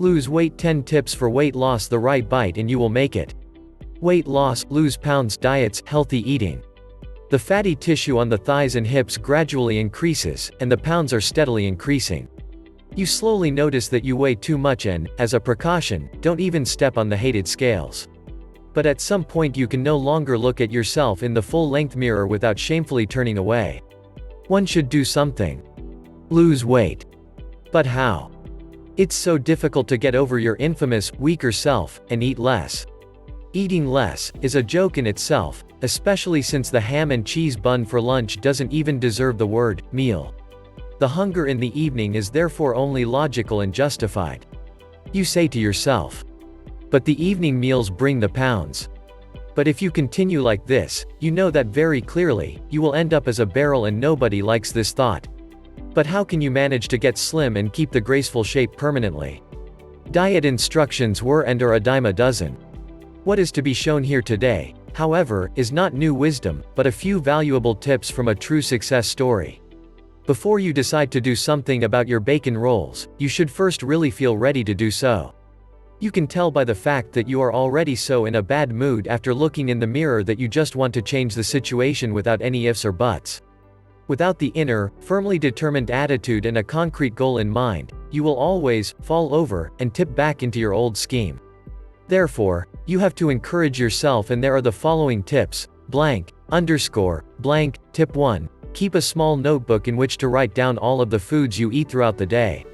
Lose weight: 10 tips for weight loss. The right bite and you will make it. Weight loss, lose pounds. Diets, healthy eating. The fatty tissue on the thighs and hips gradually increases, and the pounds are steadily increasing. You slowly notice that you weigh too much and, as a precaution, don't even step on the hated scales. But at some point you can no longer look at yourself in the full-length mirror without shamefully turning away. One should do something. Lose weight. But how? It's so difficult to get over your infamous, weaker self, and eat less. Eating less is a joke in itself, especially since the ham and cheese bun for lunch doesn't even deserve the word meal. The hunger in the evening is therefore only logical and justified. You say to yourself, but the evening meals bring the pounds. But if you continue like this, you know that very clearly, you will end up as a barrel, and nobody likes this thought. But how can you manage to get slim and keep the graceful shape permanently? Diet instructions were and are a dime a dozen. What is to be shown here today, however, is not new wisdom, but a few valuable tips from a true success story. Before you decide to do something about your bacon rolls, you should first really feel ready to do so. You can tell by the fact that you are already so in a bad mood after looking in the mirror that you just want to change the situation without any ifs or buts. Without the inner, firmly determined attitude and a concrete goal in mind, you will always fall over and tip back into your old scheme. Therefore, you have to encourage yourself, and there are the following tips: blank, underscore, blank. Tip 1. Keep a small notebook in which to write down all of the foods you eat throughout the day.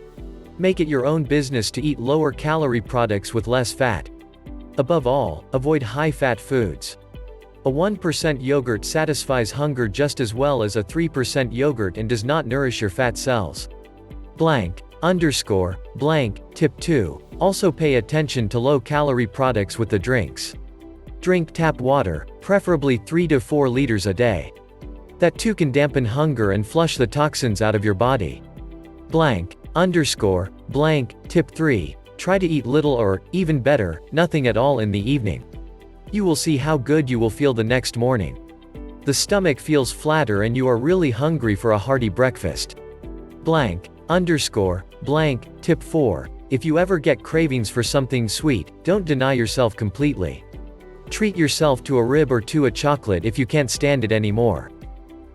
Make it your own business to eat lower calorie products with less fat. Above all, avoid high-fat foods. A 1% yogurt satisfies hunger just as well as a 3% yogurt and does not nourish your fat cells. Blank, underscore, blank. Tip 2. Also pay attention to low-calorie products with the drinks. Drink tap water, preferably 3 to 4 liters a day. That too can dampen hunger and flush the toxins out of your body. Blank, underscore, blank. Tip 3. Try to eat little or, even better, nothing at all in the evening. You will see how good you will feel the next morning. The stomach feels flatter and you are really hungry for a hearty breakfast. Blank, underscore, blank. Tip 4. If you ever get cravings for something sweet, don't deny yourself completely. Treat yourself to a rib or two of chocolate if you can't stand it anymore.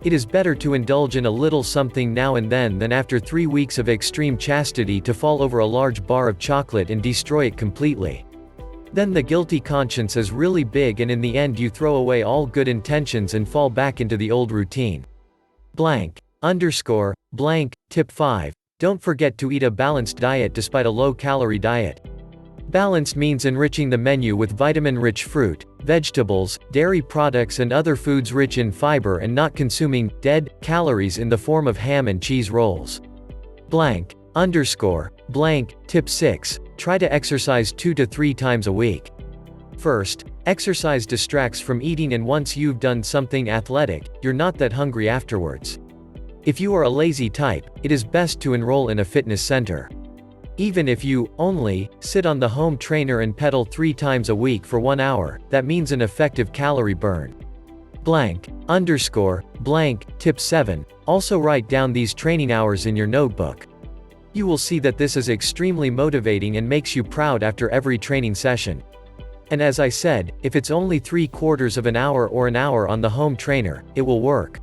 It is better to indulge in a little something now and then than after 3 weeks of extreme chastity to fall over a large bar of chocolate and destroy it completely. Then the guilty conscience is really big, and in the end you throw away all good intentions and fall back into the old routine. Blank, underscore, blank. Tip 5. Don't forget to eat a balanced diet despite a low-calorie diet. Balanced means enriching the menu with vitamin-rich fruit, vegetables, dairy products and other foods rich in fiber, and not consuming dead calories in the form of ham and cheese rolls. Blank, underscore, blank. Tip 6. Try to exercise 2 to 3 times a week. First, exercise distracts from eating, and once you've done something athletic, you're not that hungry afterwards. If you are a lazy type, it is best to enroll in a fitness center. Even if you only sit on the home trainer and pedal 3 times a week for 1 hour, that means an effective calorie burn. Blank, underscore, blank. Tip 7. Also write down these training hours in your notebook. You will see that this is extremely motivating and makes you proud after every training session. And as I said, if it's only 3/4 of an hour or an hour on the home trainer, it will work.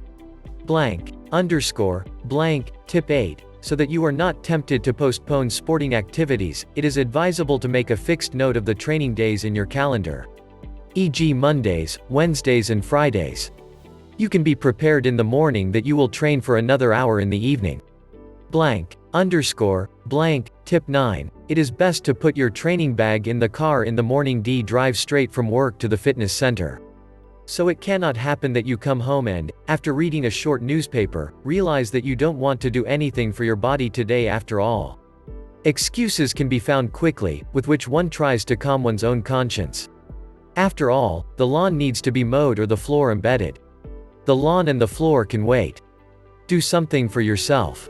Blank, underscore, blank. Tip 8. So that you are not tempted to postpone sporting activities, it is advisable to make a fixed note of the training days in your calendar. E.g. Mondays, Wednesdays and Fridays. You can be prepared in the morning that you will train for another hour in the evening. Blank, underscore, blank. Tip 9. It is best to put your training bag in the car in the morning. Drive straight from work to the fitness center. So it cannot happen that you come home and, after reading a short newspaper, realize that you don't want to do anything for your body today after all. Excuses can be found quickly, with which one tries to calm one's own conscience. After all, the lawn needs to be mowed or the floor embedded. The lawn and the floor can wait. Do something for yourself.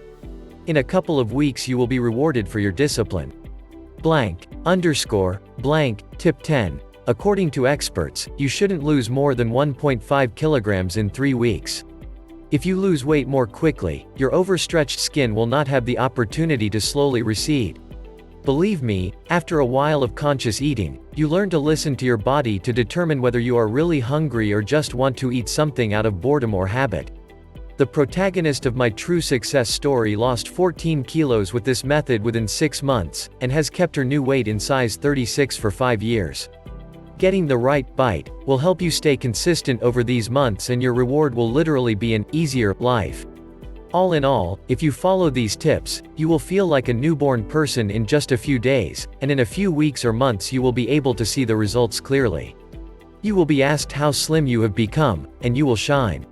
In a couple of weeks you will be rewarded for your discipline. Blank, underscore, blank. Tip 10. According to experts, you shouldn't lose more than 1.5 kilograms in 3 weeks. If you lose weight more quickly, your overstretched skin will not have the opportunity to slowly recede. Believe me, after a while of conscious eating, you learn to listen to your body to determine whether you are really hungry or just want to eat something out of boredom or habit. The protagonist of my true success story lost 14 kilos with this method within 6 months, and has kept her new weight in size 36 for 5 years. Getting the right bite will help you stay consistent over these months, and your reward will literally be an easier life. All in all, if you follow these tips, you will feel like a newborn person in just a few days, and in a few weeks or months you will be able to see the results clearly. You will be asked how slim you have become, and you will shine.